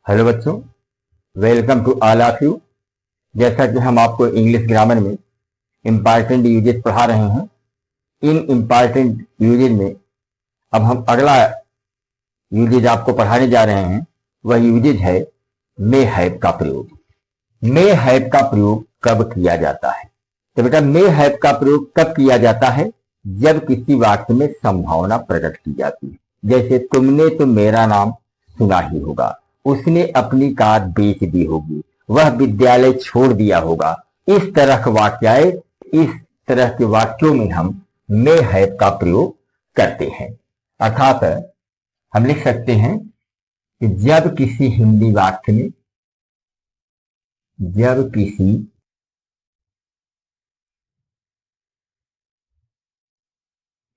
Hello बच्चों, welcome to all of you. जैसा कि हम आपको इंग्लिश ग्रामर में इम्पॉर्टेंट यूजेस पढ़ा रहे हैं, इन इम्पॉर्टेंट यूजेस में अब हम अगला यूजेज आपको पढ़ाने जा रहे हैं। वह यूजेज है मे हैव का प्रयोग। मे हैव का प्रयोग कब किया जाता है? तो बेटा, मे हैव का प्रयोग कब किया जाता है? जब किसी वाक्य में संभावना प्रकट की जाती है। जैसे तुमने तो मेरा नाम सुना ही होगा, उसने अपनी कार बेच दी होगी, वह विद्यालय छोड़ दिया होगा। इस तरह के वाक्य, इस तरह के वाक्यों में हम मे हैव का प्रयोग करते हैं। अर्थात हम लिख सकते हैं कि जब किसी हिंदी वाक्य में, जब किसी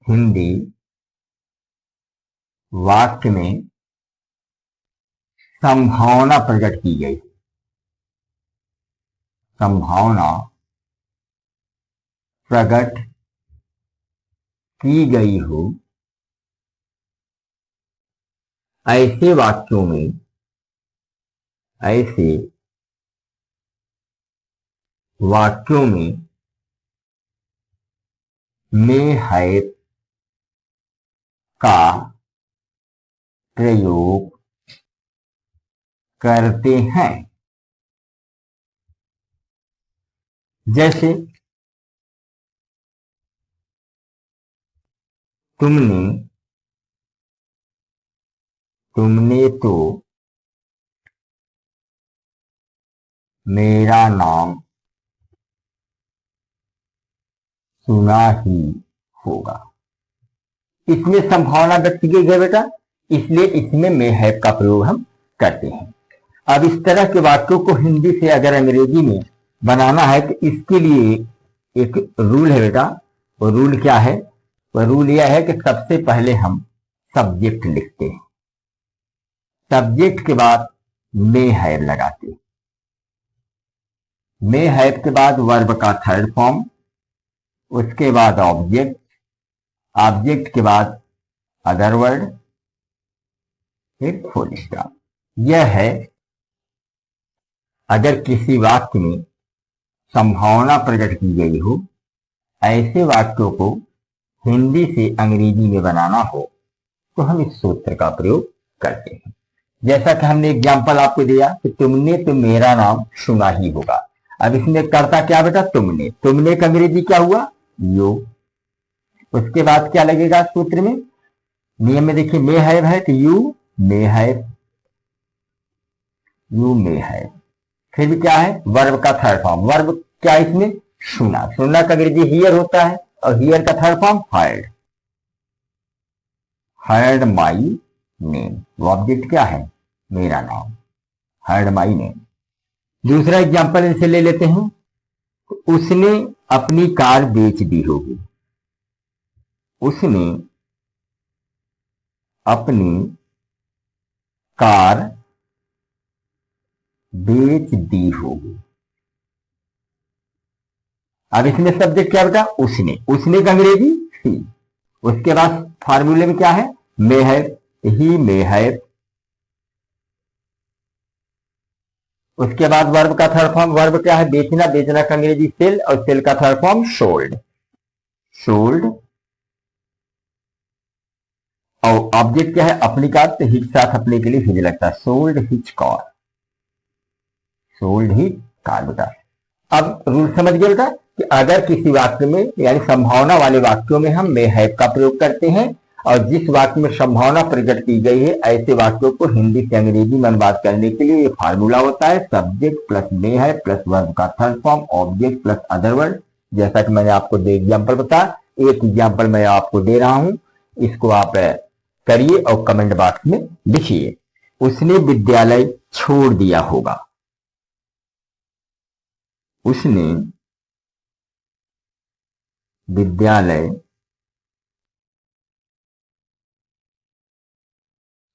हिंदी वाक्य में संभावना प्रकट की गई, संभावना प्रकट की गई हो, ऐसे वाक्यों में, ऐसे वाक्यों में मे हैव का प्रयोग करते हैं। जैसे तुमने तो मेरा नाम सुना ही होगा। इसमें संभावना व्यक्त की गई है बेटा, इसलिए इसमें मे हैव का प्रयोग हम करते हैं। अब इस तरह के वाक्यों को हिंदी से अगर अंग्रेजी में बनाना है तो इसके लिए एक रूल है बेटा। वो रूल क्या है? वह रूल यह है कि सबसे पहले हम सब्जेक्ट लिखते हैं, सब्जेक्ट के बाद मे हैव लगाते हैं, मे हैव के बाद वर्ब का थर्ड फॉर्म, उसके बाद ऑब्जेक्ट, ऑब्जेक्ट के बाद अदर वर्ड, फिर फुल स्टॉप। यह है अगर किसी वाक्य में संभावना प्रकट की गई हो, ऐसे वाक्यों को हिंदी से अंग्रेजी में बनाना हो तो हम इस सूत्र का प्रयोग करते हैं। जैसा कि हमने एग्जाम्पल आपको दिया कि तुमने तो मेरा नाम सुना ही होगा। अब इसमें करता क्या बेटा? तुमने, तुमने का अंग्रेजी क्या हुआ? यू। उसके बाद क्या लगेगा सूत्र में? नियम में देखिए, मे हैव है तो you may have, you may have. फिर भी क्या है? वर्ब का थर्ड फॉर्म। वर्ब क्या है इसमें? सुना। सुनना का अंग्रेजी हियर होता है और हियर का third form heard, heard my name. वो ऑब्जेक्ट क्या है? मेरा नाम, हर्ड माई नेम। दूसरा एग्जांपल इनसे ले लेते हैं। उसने अपनी कार बेच दी होगी, उसने अपनी कार बेच दी होगी। अब इसमें सब्जेक्ट क्या बेटा? उसने, उसने का अंग्रेजी ही। उसके बाद फार्मूले में क्या है? May have, he may have. उसके बाद वर्ब का थर्ड फॉर्म, वर्ब क्या है? बेचना, बेचना का अंग्रेजी सेल और सेल का थर्ड फॉर्म सोल्ड, सोल्ड। और ऑब्जेक्ट क्या है? अपनी कार, तो हिज साथ अपने के लिए हिज लगता है, sold his car, sold his car बेटा। अब रूल समझ गए बेटा कि अगर किसी वाक्य में यानी संभावना वाले वाक्यों में हम मे हैव का प्रयोग करते हैं और जिस वाक्य में संभावना प्रकट की गई है ऐसे वाक्यों को हिंदी से अंग्रेजी में अनुवाद करने के लिए ये फार्मूला होता है, subject plus may have plus verb का third form, object plus other word. जैसा कि मैंने आपको दो एग्जाम्पल बताया, एक एग्जाम्पल मैं आपको दे रहा हूं, इसको आप करिए और कमेंट बॉक्स में लिखिए। उसने विद्यालय छोड़ दिया होगा, उसने विद्यालय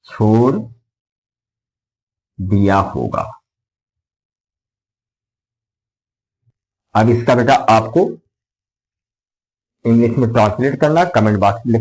छोड़ दिया होगा। अब इसका बेटा आपको इंग्लिश में ट्रांसलेट करना, कमेंट बॉक्स में